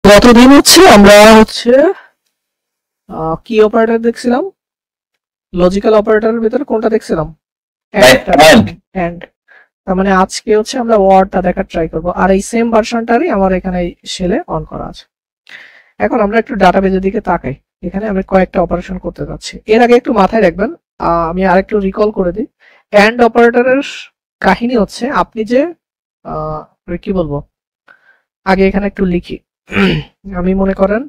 গতদিন আমরা কি অপারেটর দেখছিলাম, লজিক্যাল অপারেটরের ভিতরে কোনটা দেখছিলাম? এন্ড। তার মানে আজকে আমরা ওয়ার্ডটা দেখার ট্রাই করব, আর এই সেম ভার্সনটারই আমার এখানে শেলে অন করা আছে। এখন আমরা একটু ডাটাবেজের দিকে তাকাই। এখানে আমি কয়েকটা অপারেশন করতে যাচ্ছি। এর আগে একটু মাথায় রাখবেন, আমি আরেকটু রিকল করে দিই। এন্ড অপারেটরের কাহিনী আপনি যে কি বলবো, আগে এখানে একটু লিখি। আমি মনে করেন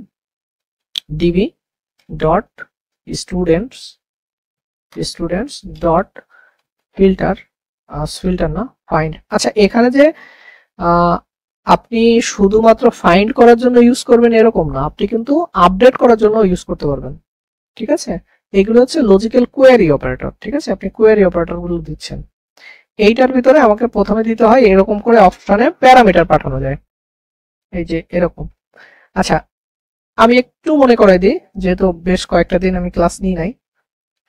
DB dot students dot filter না ফাইন্ড। আচ্ছা, এখানে যে আপনি শুধুমাত্র ফাইন্ড করার জন্য ইউজ করবেন এরকম না, আপনি কিন্তু আপডেট করার জন্য ইউজ করতে পারবেন। ঠিক আছে, এগুলো লজিক্যাল কোয়েরি অপারেটর। ঠিক আছে, আপনি কোয়েরি অপারেটর গুলো দিচ্ছেন। এইটার ভিতরে আমাকে প্রথমে দিতে হয় এরকম করে অপশনে প্যারামিটার পাঠানো যায়, এই যে এরকম। আচ্ছা, আমি একটু মনে করাই দিই, যেহেতু বেশ কয়েকটা দিন আমি ক্লাস নিই নাই।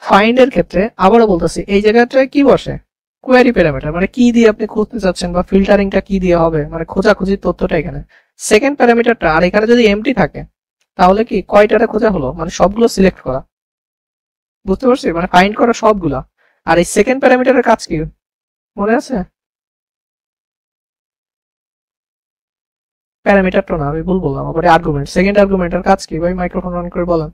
ফাইন্ড এর ক্ষেত্রে আবারও বলতেছি, এই জায়গাটায় কি বসে? কোয়েরি প্যারামিটার, মানে কি দিয়ে আপনি খুঁজতে চাচ্ছেন বা ফিল্টারিংটা কি দিয়ে হবে, মানে খোঁজাখুঁজির তথ্যটা এখানে। সেকেন্ড প্যারামিটারটা, আর এখানে যদি এমটি থাকে তাহলে কি কয়টারে খোঁজা হলো, মানে সবগুলো সিলেক্ট করা। বুঝতে পারছি, মানে ফাইন্ড করা সবগুলা। আর এই সেকেন্ড প্যারামিটারের কাজ কি মনে আছে? প্যারামিটার তো না, আমি ভুল বললাম, আবার আর্গুমেন্ট। সেকেন্ড আর্গুমেন্টের কাজ কি ভাই? মাইক্রোফোন অন করে বলেন।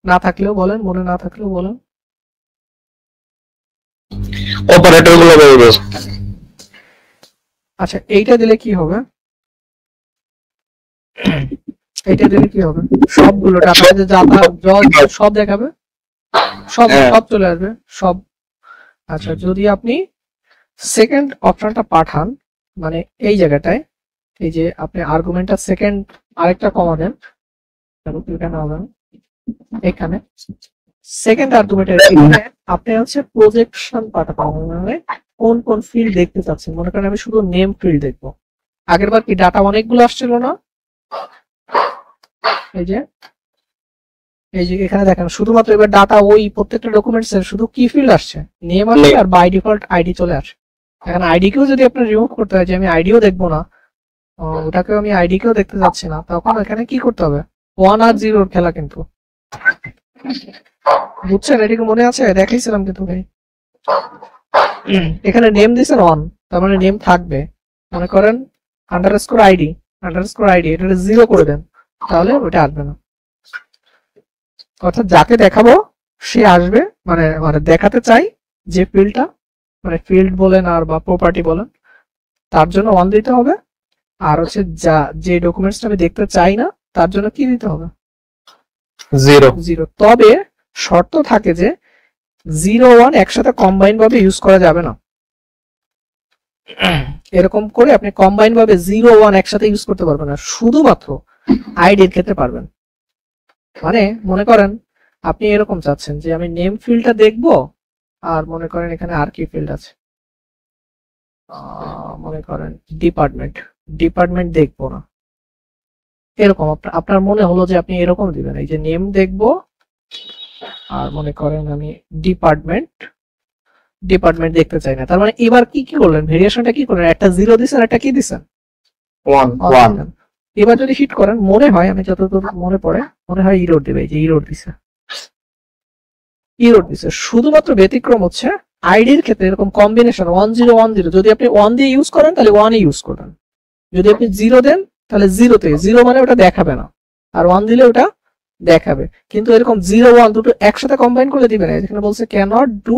না থাকলেও বলেন, মনে না থাকলেও বলেন। অপারেটর গুলো বলবো। আচ্ছা, এইটা দিলে কি হবে? এইটা দিলে কি হবে? সবগুলো ডাটা যে সব দেখাবে, সব সব চলে আসবে সব। আচ্ছা, যদি আপনি সেকেন্ড অপশনটা পাঠান, মানে এই জায়গাটায়, এই যে আপনি আর্গুমেন্টটা সেকেন্ড আরেকটা কমা দেন, এখানে হবে এখানে সেকেন্ড আর্গুমেন্টের এখানে আপনি প্রজেকশন পাঠাতে হবে, মানে কোন কোন ফিল্ড দেখতে চাচ্ছেন। মনে করেন আমি শুধু নেম ফিল্ড দেখবো। আগের বার কি ডাটা অনেকগুলো আসছিল না? এই যে এখানে দেখেন, শুধুমাত্র এবার ডাটা ওই প্রত্যেকটা ডকুমেন্টস এর শুধু কি ফিল্ড আসছে, নেম আসছে আর বাই ডিফল্ট আইডি চলে আসে। এখন আইডি কেও যদি আপনার রিমুভ করতে হয়, যে আমি আইডিও দেখবো না, ওটাকেও আমি আইডি কেও দেখতে যাচ্ছি না, তখন এখানে কি করতে হবে? 1 আর 0 খেলা কিন্তু। বুঝছেন? এটিকে মনে আছে? দেখাইছিলাম কিন্তু ভাই। এখানে নেম দিয়েছেন 1, তার মানে নেম থাকবে। মনে করেন আন্ডারস্কোর আইডি এটা 0 করে দেন, তাহলে ওটা আসবে না। অর্থাৎ যাকে দেখাবো সে আসবে, মানে মানে দেখাতে চাই যে ফিল্ডটা, মানে ফিল্ড বলেন আর বা প্রপার্টি বলেন, তার জন্য 1 দিতে হবে। আর যে ডকুমেন্টসটা আমি দেখতে চাই না, তার জন্য কি দিতে হবে? 0। তবে শর্ত থাকে যে 0 1 একসাথে কম্বাইন ভাবে ইউজ করা যাবে না। এরকম করে আপনি কম্বাইন ভাবে 0 1 একসাথে ইউজ করতে পারবেন না, শুধুমাত্র আইডির ক্ষেত্রে পারবেন। মানে মনে করেন আপনি এরকম চাচ্ছেন যে আমি নেম ফিল্ডটা দেখবো, আর মনে করেন এখানে আর কি ফিল্ড আছে, মনে করেন ডিপার্টমেন্ট দেখবো না। এরকম আপনার মনে হলো যে আপনি এরকম দিবেন, এই যে নেম দেখবো, আর মনে করেন আমি ডিপার্টমেন্ট দেখতে চাই না। তার মানে এবার কি করলেন, ভেরিয়েশনটা কি করলেন? একটা 0 দিছেন, একটা কি দিছেন? 1। এবার যদি হিট করেন, মনে হয়, আমি যতদূর মনে পড়ে, মনে হয় ইরোড দেবে। এই যে ইরোড দিছে। শুধুমাত্র ব্যতিক্রম আইডির ক্ষেত্রে এরকম কম্বিনেশন 1 0 1 0, যদি আপনি 1 দিয়ে ইউজ করেন তাহলে 1 এ ইউজ করবেন, যদি আপনি 0 দেন তাহলে 0 তে। 0 মানে ওটা দেখাবে না, আর 1 দিলে ওটা দেখাবে। কিন্তু এরকম 0 1 দুটো একসাথে কম্বাইন করে দিবেন। এখানে বলছে cannot do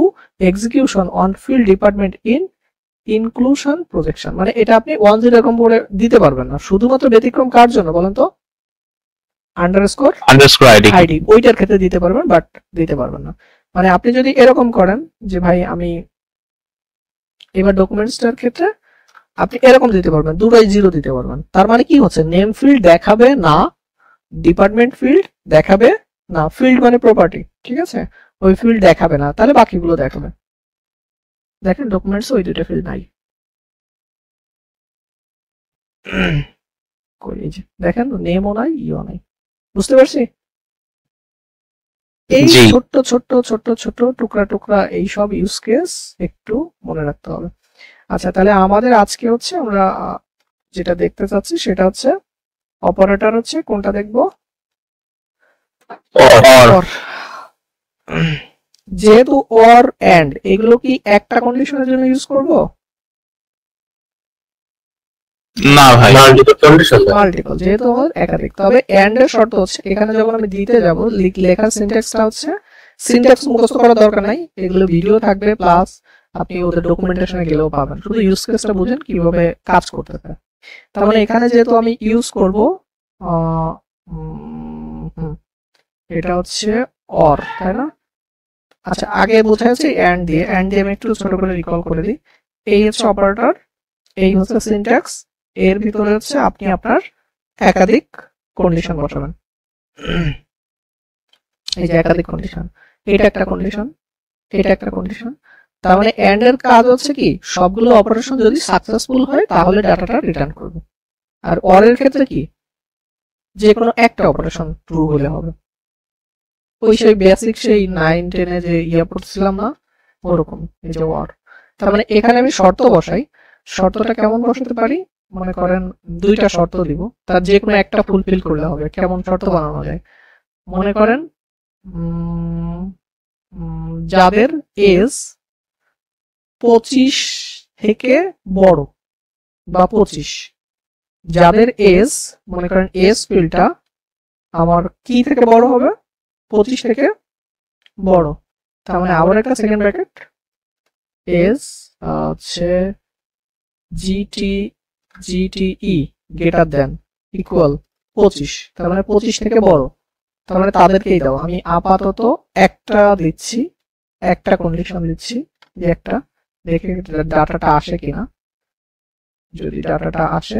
execution on field department in inclusion projection, মানে এটা আপনি 1 0 এরকম করে দিতে পারবেন না। শুধুমাত্র ব্যতিক্রম কার জন্য বলেন তো? আন্ডারস্কোর আইডি, ওইটার ক্ষেত্রে দিতে পারবেন, বাট দিতে পারবেন না। মানে আপনি যদি এরকম করেন যে ভাই আমি এবার ডকুমেন্টসটার ক্ষেত্রে আপনি এরকম দিতে পারবেন, দুটোই 0 দিতে পারবেন। তার মানে কি হচ্ছে, নেম ফিল্ড দেখাবে না, ডিপার্টমেন্ট ফিল্ড দেখাবে না। ফিল্ড মানে প্রপার্টি, ঠিক আছে? ওই ফিল্ড দেখাবে না, তাহলে বাকিগুলো দেখাবে। দেখেন ডকুমেন্টস ওই দুটো ফিল্ড নাই। দেখেন নেমও নাই, ইও নাই। বুঝতে পারছি? এই ছোট্ট ছোট্ট ছোট্ট ছোট্ট টুকরা টুকরা এই সব ইউজ কেস একটু মনে রাখতে হবে। আচ্ছা, তাহলে আমাদের আজকে হচ্ছে আমরা যেটা দেখতে চাচ্ছি সেটা হচ্ছে অপারেটর হচ্ছে কোনটা দেখবো, or যেহেতু অর এন্ড এগুলো কি একটা কন্ডিশনের জন্য ইউজ করব? না ভাই, মাল্টিপল কন্ডিশন। মাল্টিপল, যেহেতু একাধিক। তবে এন্ড এর শর্ত হচ্ছে এখানে যখন আমি দিতে যাব লেখার সিনট্যাক্সটা হচ্ছে, সিনট্যাক্স মুখস্থ করার দরকার নাই, এগুলো ভিডিও থাকবে, প্লাস আপনি ওদের ডকুমেন্টেশনে গেলেও পাবেন, শুধু ইউজ কেসটা বুঝেন কিভাবে কাজ করতে হয়। তার মানে এখানে যেহেতু আমি ইউজ করব এটা হচ্ছে অর, তাই না? আচ্ছা, আগে বোঝা যাচ্ছে এন্ড দিয়ে আমি একটু ছোট করে রিকল করে দিই। এই হচ্ছে অপারেটর, এই হচ্ছে সিনট্যাক্স, এর ভিতরে হচ্ছে আপনি আপনার একাধিক কন্ডিশন বসাবেন। এই যে একাধিক কন্ডিশন, এটা একটা কন্ডিশন, এটা একটা কন্ডিশন। তার মানে এন্ড এর কাজ হচ্ছে কি, সবগুলো অপারেশন যদি সাকসেসফুল হয় তাহলে ডাটাটা রিটার্ন করবে। আর অর এর ক্ষেত্রে কি, যে কোনো একটা অপারেশন ট্রু হলে হবে। ওই সেই বেসিক সেই 9-10 যে পড়ছিলাম না, ওরকম এই যে অর। তার মানে এখানে আমি শর্ত বসাই, শর্তটা কেমন বসাতে পারি, মনে করেন দুইটা শর্ত দিব, তার যে কোনো একটা ফুলফিল করলে হবে। কেমন শর্ত বানানো যায়, মনে করেন যাদের এজ 25 থেকে বড় বা 25, যাদের এজ, মনে করেন এজ ফিল্ডটা আমার কি থেকে বড় হবে, 25 থেকে বড়। তার মানে আবার একটা সেকেন্ড ব্র্যাকেট, এজ হচ্ছে GTE গ্রেটার দেন ইকুয়াল 25, তার মানে 25 থেকে বড়, তার মানে তাদেরকেই দাও। আমি আপাতত একটা দিচ্ছি, একটা কন্ডিশন দিচ্ছি, যে একটা দেখে ডাটাটা আসে কিনা। যদি ডাটাটা আসে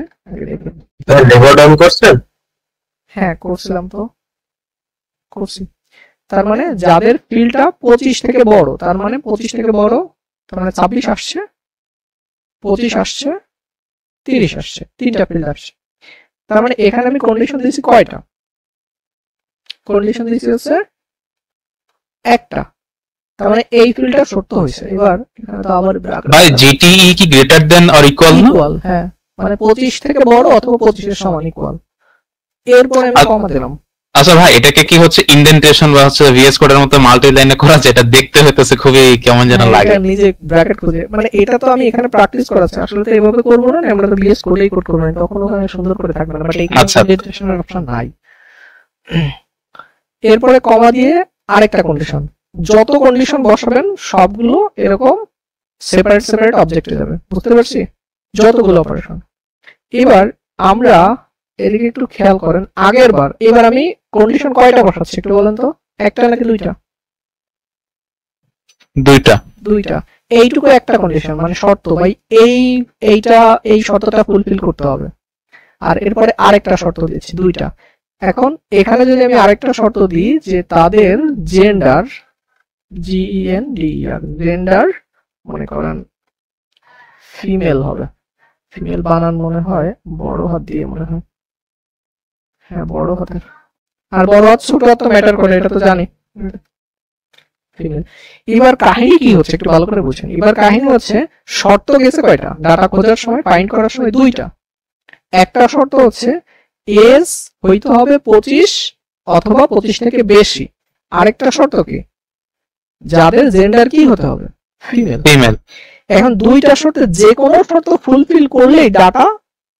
করছেন? হ্যাঁ করছিলাম তো, করছি। তার মানে যাদের ফিল্ডটা 25 থেকে বড়, তার মানে 25 থেকে বড়, তার মানে 26 আসছে, 25 আসছে, 30 আসছে, তিনটা ফিল্ড আসছে। তার মানে এখানে আমি কন্ডিশন দিয়েছি কয়টা, কন্ডিশন দিয়েছি হচ্ছে একটা। তার মানে এই ফিল্ডটা সত্য হয়েছে। এবার এখানে তো আবার ভাই জিটিই কি গ্রেটার দেন অর ইকুয়াল না? ইকুয়াল, হ্যাঁ, মানে 25 থেকে বড় অথবা 25 এর সমান ইকুয়াল। এরপরে আমি কমা দিলাম। আচ্ছা ভাই, এটাকে কি হচ্ছে ইনডেন্টেশন বা হচ্ছে ভিএস কোডের মতো মাল্টি লাইনে করা যায়? এটা দেখতে হইতেছে খুবই কেমন যেন লাগে। এটা নিজে ব্র্যাকেট খুঁজে, মানে এটা তো আমি এখানে প্র্যাকটিস করাচ্ছি, আসলে তো এভাবে করব না, আমরা তো ভিএস কোডেই কোড করব না, তখন ওখানে সুন্দর করে থাকবে না, বাট এখানে ইনডেন্টেশনের অপশন নাই। এরপরে কমা দিয়ে আরেকটা কন্ডিশন, যত কন্ডিশন বসাবেন সবগুলো এরকম সেপারেট সেপারেট অবজেক্টে যাবে, বুঝতে পারছি? যতগুলো অপারেশন। এবার আমরা এদিকে একটু খেয়াল করেন, আগের বার, এবার আমি কন্ডিশন কয়টা বসাচ্ছি একটু বলেন তো, একটা নাকি দুইটা? দুইটা। দুইটা। এইটুকু একটা কন্ডিশন, মানে শর্ত, ভাই এই শর্তটা ফুলফিল করতে হবে। আর এরপরে আরেকটা শর্ত দিয়েছি, দুইটা। এখন এখানে যদি আমি আরেকটা শর্ত দিই যে তাদের জেন্ডার, GENDER, জেন্ডার মনে করেন ফিমেল হবে, ফিমেল বানান মনে হয় বড় হাত দিয়ে, মনে হয়, হ্যাঁ বড় হাতের, আর বড় হাত ছোট হাত তো ম্যাটার করে, এটা তো জানি। ফিমেল। এবার কাহিনী কি হচ্ছে একটু ভালো করে বুঝেন। এবার কাহিনী হচ্ছে শর্ত গেছে কয়টা, ডাটা খোঁজার সময়, ফাইন্ড করার সময় দুইটা। একটা শর্ত হচ্ছে এজ হইতে হবে 25 অথবা 25 থেকে বেশি। আরেকটা শর্ত কি, যাদের জেন্ডার কি হতে হবে, ফিমেল। ফিমেল। এখন দুইটা শর্তে যে কোনো শর্ত ফুলফিল করলেই ডাটা,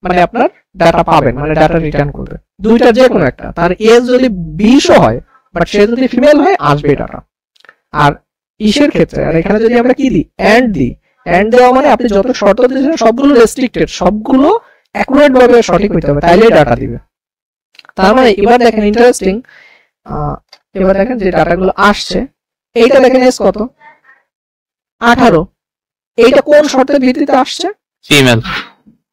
মানে আপনার ডাটা পাবেন, মানে ডাটা রিটার্ন করবে। দুইটা যে কোনো একটা, তার এজ যদি 20 হয় বাট সে যদি ফিমেল হয় আসবে ডাটা। আর ইসের ক্ষেত্রে, আর এখানে যদি আমরা কি দিই, এন্ড দিই, এন্ড দেওয়া মানে আপনি যত শর্ত দিয়েছেন সবগুলো রেস্ট্রিক্টেড, সবগুলো অ্যাকুরেট ভাবে সঠিক হইতে হবে, তাইলে ডাটা দিবে। তার মানে এবার দেখেন ইন্টারেস্টিং, এবার দেখেন যে ডাটাগুলো আসছে, এইটা দেখেন এস কত, 18। এইটা কোন শর্তের ভিত্তিতে আসছে, ফিমেল।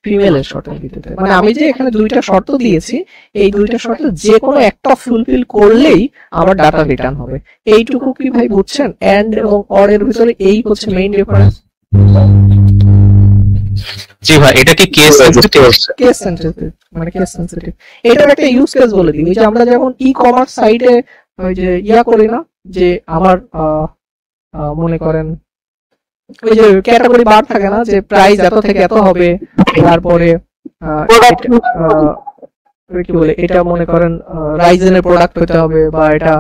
ফিমেলের শর্তের ভিত্তিতে। মানে আমি যে এখানে দুইটা শর্ত দিয়েছি, এই দুইটা শর্ত যে কোনো একটা ফুলফিল করলেই আমার ডাটা রিটার্ন হবে। এইটুকু কি ভাই বুঝছেন? এন্ড এবং অর এর ভিতরে এই হচ্ছে মেইন ডিফারেন্স। জি ভাই, এটা কি কেস সেনসিটিভ? কেস সেনসিটিভ, মানে কেস সেনসিটিভ। এটার একটা ইউজ কেস বলে দিই, ওই যে আমরা যেমন ই-কমার্স সাইটে ওই যে করি না, যে আমার মনে করেন ওই যে ক্যাটাগরি বার থাকে না, যে প্রাইস এত থেকে এত হবে, তারপরে কি বলে এটা মনে করেন রাইজেনের প্রোডাক্ট হতে হবে, বা এটা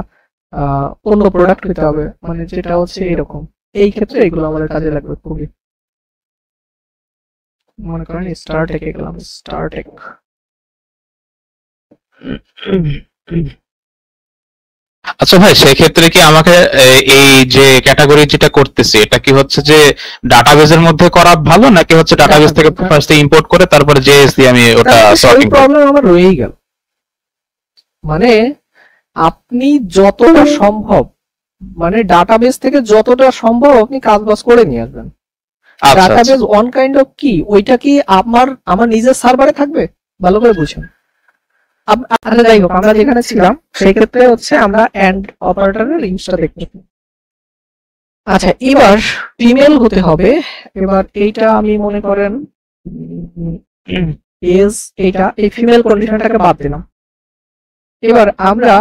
অন্য প্রোডাক্ট হতে হবে, মানে যেটা হচ্ছে এরকম। এই ক্ষেত্রে এগুলো আমাদের কাজে লাগবে খুবই। মনে করেন স্টারটেক গেলাম, স্টারটেক আচ্ছা ভাই, সেক্ষেত্রে কি আমাকে এই যে ক্যাটাগরি যেটা করতেছি এটা কি হচ্ছে যে ডাটাবেজের মধ্যে করা ভালো, নাকি হচ্ছে ডাটাবেস থেকে ফার্স্টে ইম্পোর্ট করে তারপরে জেএস দিয়ে আমি ওটা সর্টিং করব? প্রবলেম আমার রয়েই গেল। মানে আপনি যতটা সম্ভব, মানে ডাটাবেস থেকে যতটা সম্ভব আপনি কাজবাজ করে নিয়ে আসবেন। ডাটাবেস ওয়ান কাইন্ড অফ কি, ওইটা কি আমার নিজের সার্ভারে থাকবে, ভালো করে বুঝুন। আচ্ছা যাই হোক, আমরা যেখানে ছিলাম সেই ক্ষেত্রে হচ্ছে আমরা এন্ড অপারেটরের লিঙ্কটা দেখতে। আচ্ছা, এবার ফিমেল হতে হবে। এবার এইটা আমি মনে করেন এজ, এইটা এই ফিমেল কন্ডিশনটাকে বাদ দিলাম। এবার আমরা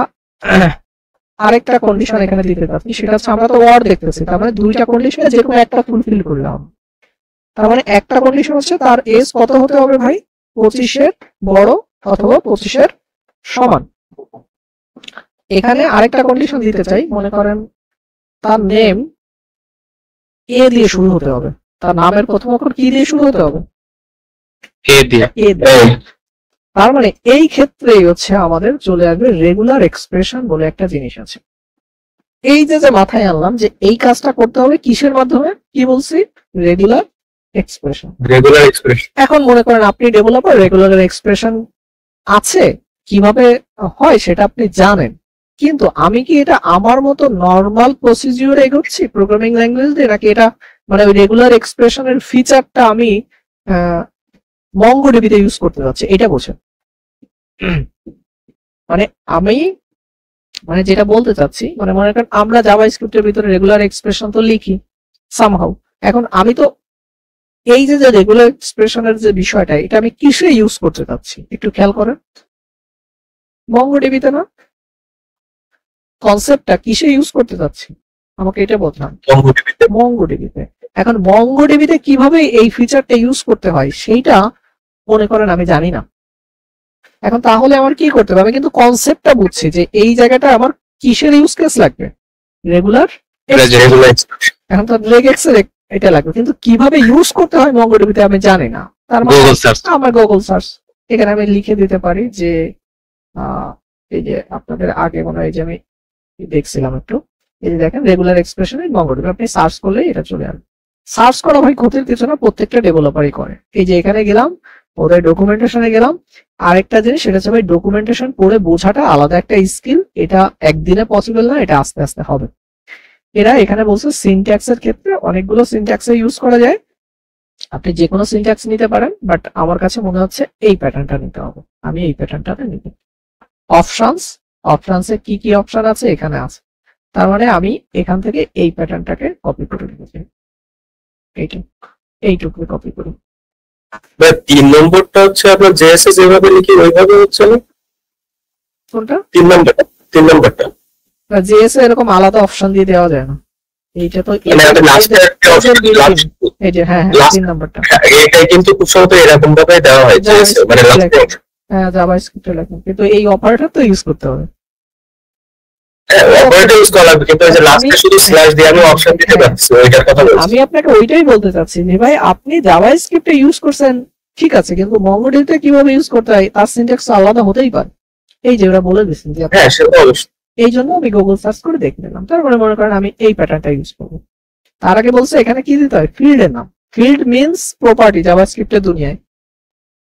আরেকটা কন্ডিশন এখানে দিতে পারছি, সেটা হচ্ছে আমরা তো ওয়ার্ড দেখতেছি, তার মানে দুইটা কন্ডিশনে যে কোনো একটা ফুলফিল করলাম। তার মানে একটা কন্ডিশন হচ্ছে তার এজ কত হতে হবে ভাই, 25-এর বড় অথবা 25-এর সমান। এখানে আরেকটা কন্ডিশন দিতে চাই, মনে করেন তার নেম এ দিয়ে শুরু হতে হবে, তার নামের প্রথম অক্ষর কি দিয়ে শুরু হতে হবে, এ দিয়ে। তার মানে এই ক্ষেত্রেই হচ্ছে আমাদের চলে আসবে রেগুলার এক্সপ্রেশন বলে একটা জিনিস আছে। এই যে মাথায় আনলাম যে এই কাজটা করতে হবে কিসের মাধ্যমে, কি বলছি, রেগুলার এক্সপ্রেশন। Regular expression. এখন মনে করেন আপনি ডেভেলপার, রেগুলার এক্সপ্রেশন আছে, কিভাবে হয় সেটা আপনি জানেন, কিন্তু আমি কি এটা আমার মতো নর্মাল প্রসিডিউর এগোচ্ছি প্রোগ্রামিং ল্যাঙ্গুয়েজ দিয়ে, নাকি এটা মানে ওই রেগুলার এক্সপ্রেশনের ফিচারটা আমি মঙ্গোডিবিতে ইউজ করতে যাচ্ছি, এটা বোঝেন। মানে আমি মানে যেটা বলতে চাচ্ছি, মানে মনে করেন আমরা জাভাস্ক্রিপ্টের ভিতরে রেগুলার এক্সপ্রেশন তো লিখি সামহাউ। এখন আমি তো এই যে রেগুলার এক্সপ্রেশনের যে বিষয়টা, এটা আমি কিসে ইউজ করতে চাচ্ছি একটু খেয়াল করেন। মঙ্গোডিবিতে না, কনসেপ্টটা কিসে ইউজ করতে চাচ্ছি আমাকে এটা বললাম, মঙ্গোডিবিতে। এখন মঙ্গোডিবিতে কিভাবে এই ফিচারটা ইউজ করতে হয় সেইটা মনে করেন আমি জানি না। এখন তাহলে আমার কি করতে হবে, আমি কিন্তু কনসেপ্টটা বুঝছি যে এই জায়গাটা আমার কিসের ইউজ কেস লাগবে, রেগুলার। এখন তো রেগেক্স এর এটা লাগবে, কিন্তু কিভাবে ইউজ করতে হয় মঙ্গোডিবিতে আমি জানি না। তার মানে আমার গুগল সার্চ, এখানে আমি লিখে দিতে পারি যে এই যে আপনাদের আগে মনে হয় যে আমি দেখছিলাম একটু, এই যে দেখেন রেগুলার এক্সপ্রেশন ইন মঙ্গোডিবি, আপনি সার্চ করলে এটা চলে আসবে। সার্চ করা ভাই ক্ষতির কিছু না, প্রত্যেকটা ডেভেলপারই করে। এই যে এখানে গেলাম, ওদের ডকুমেন্টেশনে গেলাম। আরেকটা জিনিস সেটা হচ্ছে ভাই ডকুমেন্টেশন পড়ে বোঝাটা আলাদা একটা স্কিল, এটা একদিনে পসিবল না, এটা আস্তে আস্তে হবে। এরা এখানে বলছে সিনট্যাক্সের ক্ষেত্রে অনেকগুলো সিনট্যাক্সে ইউজ করা যায়, আপনি যে কোনো সিনট্যাক্স নিতে পারেন, বাট আমার কাছে মনে হচ্ছে এই প্যাটার্নটা নিতে হবে, আমি এই প্যাটার্নটাতে নিব। অপশনসে কি কি অপশন আছে এখানে আছে, তার মানে আমি এখান থেকে এই প্যাটার্নটাকে কপি করে নিয়েছি, এইটুকু কপি করি। 3 নম্বরটা হচ্ছে আপনার জেএসএস যেভাবে লিখি ওইভাবে হচ্ছে না, কোনটা 3 নম্বরটা জেএস এরকম আলাদা অপশন দিয়ে দেওয়া যায় না, এইটা তো এই যে হ্যাঁ 3 নম্বরটা এটাই কিন্তু খুব সহজে এরকম ভাবে দেওয়া হয় জেএস মানে লাস্ট, হ্যাঁ জাভাস্ক্রিপ্টে লেখা, কিন্তু এই অপারেটর তো ইউজ করতে হবে। অপারেটর ইউজ করা লাগবে, কিন্তু এই যে লাস্টে শুধু স্ল্যাশ দিয়ে আমি অপশন দিতে পারছি, ওইটার কথা বলছি। আমি আপনাকে ওইটাই বলতে চাচ্ছি যে ভাই আপনি জাভাস্ক্রিপ্টে ইউজ করছেন ঠিক আছে, কিন্তু মঙ্গোডিবিতে কিভাবে ইউজ করতে হয় তার সিনট্যাক্স আলাদা হতেই পারে, এই যে ওরা বলে দিচ্ছেন যে হ্যাঁ সেটা অবশ্যই। এই জন্য আমি গুগল সার্চ করে দেখে নিলাম, তারপরে মনে করেন আমি এই প্যাটার্নটা ইউজ করবো। তার আগে বলছে এখানে কি দিতে হয়, ফিল্ডের নাম। ফিল্ড মিনস প্রপার্টি জাভাস্ক্রিপ্টের দুনিয়ায়,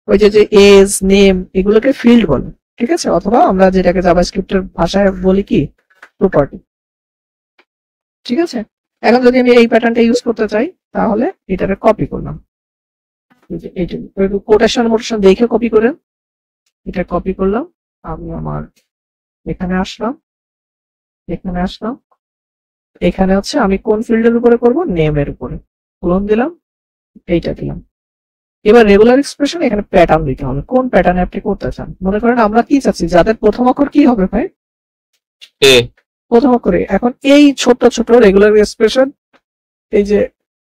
ওই যে এজ নেম এগুলোকে ফিল্ড বলে, ঠিক আছে, অথবা আমরা যেটাকে জাভাস্ক্রিপ্টের ভাষায় বলি কি প্রপার্টি, ঠিক আছে। এখন যদি আমি এই প্যাটার্নটা ইউজ করতে চাই তাহলে এটাকে কপি করলাম, কোটেশন মোটেশন দেখে কপি করেন, এটা কপি করলাম, আমি আমার এখানে আসলাম, এখানে হচ্ছে আমি কোন ফিল্ডের উপরে করব, নেমের উপরে কোলন দিলাম, এইটা দিলাম। এবার রেগুলার এক্সপ্রেশন এখানে প্যাটার্ন দিতে হবে, কোন প্যাটার্নে আপনি করতে চান। মনে করেন আমরা কি চাচ্ছি, যাদের প্রথম অক্ষর কি হবে ভাই, প্রথম অক্ষরে। এখন এই ছোট ছোট রেগুলার এক্সপ্রেশন, এই যে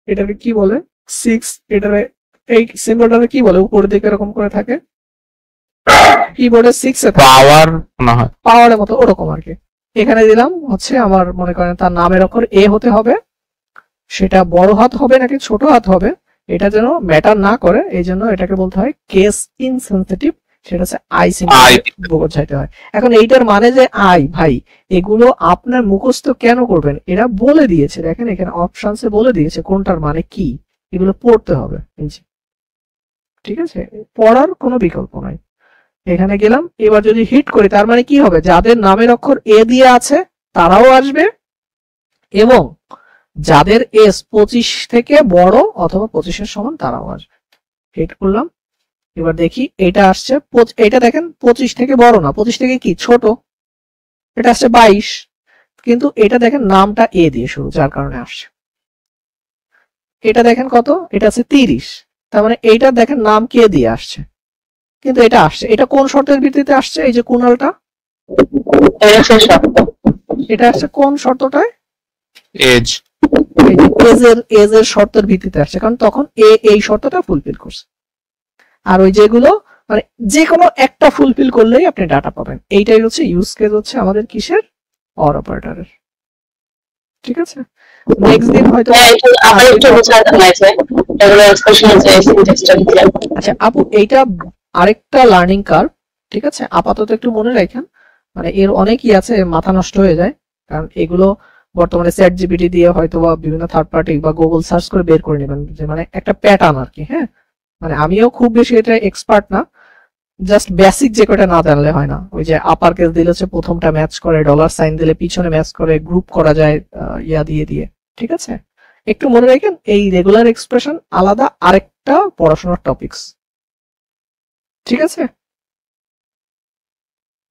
এটাকে কি বলে 6, এটারে এই সিম্বলটাকে কি বলে উপরের দিকে এরকম করে থাকে কিবোর্ডে 6 এ পাওয়ার না হয় পাওয়ারের মতো ওরকম আর কি। এখানে দিলাম হচ্ছে আমার মনে করেন তার নামের অক্ষর এ হতে হবে, সেটা বড় হাত হবে নাকি ছোট হাত হবে এটা যেন ম্যাটার না করে, এই জন্য এটাকে বলতে হয় কেস ইনসেনসিটিভ, সেটা হচ্ছে আই সিম্বল বোঝাইতে হয়। এখন এইটার মানে যে আই ভাই এগুলো আপনার মুখস্থ কেন করবেন, এরা বলে দিয়েছে, দেখেন এখানে অপশনসে বলে দিয়েছে কোনটার মানে কি, এগুলো পড়তে হবে। ঠিক আছে, পড়ার কোনো বিকল্প নাই। এখানে গেলাম, এবার যদি হিট করি তার মানে কি হবে, যাদের নামের অক্ষর এ দিয়ে আছে তারাও আসবে, এবং যাদের এস 25 থেকে বড় অথবা 25 এর সমান তারাও আসবে। হিট করলাম, এবার দেখি এটা আসছে, এটা দেখেন 25 থেকে বড় না, 25 থেকে কি ছোট, এটা আসছে 22, কিন্তু এটা দেখেন নামটা এ দিয়ে শুরু যার কারণে আসছে। এটা দেখেন কত, এটা আছে 30, তার মানে এইটা দেখেন নাম কে দিয়ে আসছে, কিন্তু এটা আসছে, এটা কোন শর্তের ভিত্তিতে আসছে, এই যে কুণালটা এটা আসছে কোন শর্তটায়, এজ এই যে এজের শর্তের ভিত্তিতে আসছে, কারণ তখন এ এই শর্তটা ফুলফিল করছে। আর ওই যেগুলো মানে যে কোনো একটা ফুলফিল করলেই আপনি ডাটা পাবেন। এইটাই হচ্ছে ইউজ কেস হচ্ছে আমাদের কিসের, অর অপারেটরের। ঠিক আছে, নেক্সট দিন হয়তো আচ্ছা আপু এইটা আরেকটা লার্নিং কার্ভ। ঠিক আছে, আপাতত একটু মনে রাখেন, মানে এর অনেকই আছে, মাথা নষ্ট হয়ে যায়, কারণ এগুলো বর্তমানে চ্যাট জিপিটি দিয়ে হয়তো বা বিভিন্ন থার্ড পার্টি বা গুগল সার্চ করে বের করে নেবেন, যে মানে একটা প্যাটার্ন আর কি। হ্যাঁ, মানে আমিও খুব বেশি এটা এক্সপার্ট না, জাস্ট বেসিক যে কয়টা না জানলে হয় না। ওই যে আপার কেস দিলে হচ্ছে প্রথমটা ম্যাচ করে, ডলার সাইন দিলে পিছনে ম্যাচ করে, গ্রুপ করা যায় ইয়া দিয়ে দিয়ে। ঠিক আছে, একটু মনে রাখেন এই রেগুলার এক্সপ্রেশন আলাদা আরেকটা পড়াশোনার টপিকস। ঠিক আছে,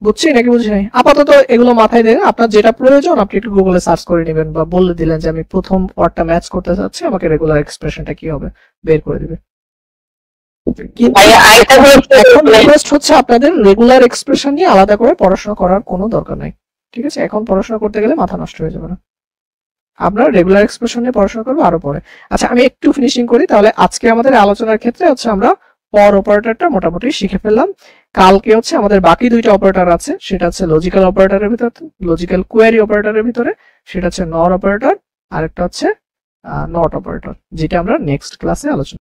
বুঝছি নাকি বুঝি নাই, আপাতত এগুলো মাথায় দেন, আপনার যেটা প্রয়োজন আপনি একটু গুগলে সার্চ করে নেবেন, বা বলে দিলেন যে আমি প্রথম ওয়ার্ডটা ম্যাচ করতে চাচ্ছি, আমাকে রেগুলার এক্সপ্রেশনটা কি হবে বের করে দিবে। এখন রিকোয়েস্ট হচ্ছে আপনাদের রেগুলার এক্সপ্রেশন নিয়ে আলাদা করে পড়াশোনা করার কোনো দরকার নাই। ঠিক আছে, এখন পড়াশোনা করতে গেলে মাথা নষ্ট হয়ে যাবে না, আমরা রেগুলার এক্সপ্রেশন নিয়ে পড়াশোনা করবো আরো পরে। আচ্ছা আমি একটু ফিনিশিং করি তাহলে। আজকে আমাদের আলোচনার ক্ষেত্রে হচ্ছে আমরা অর অপারেটরটা মোটামুটি শিখে ফেললাম। কালকে হচ্ছে আমাদের বাকি দুইটা অপারেটর আছে, সেটা হচ্ছে লজিক্যাল অপারেটরের ভিতরে, লজিক্যাল কোয়েরি অপারেটরের ভিতরে, সেটা হচ্ছে নর অপারেটর, আর একটা হচ্ছে নট অপারেটর, যেটা আমরা নেক্সট ক্লাসে আলোচনা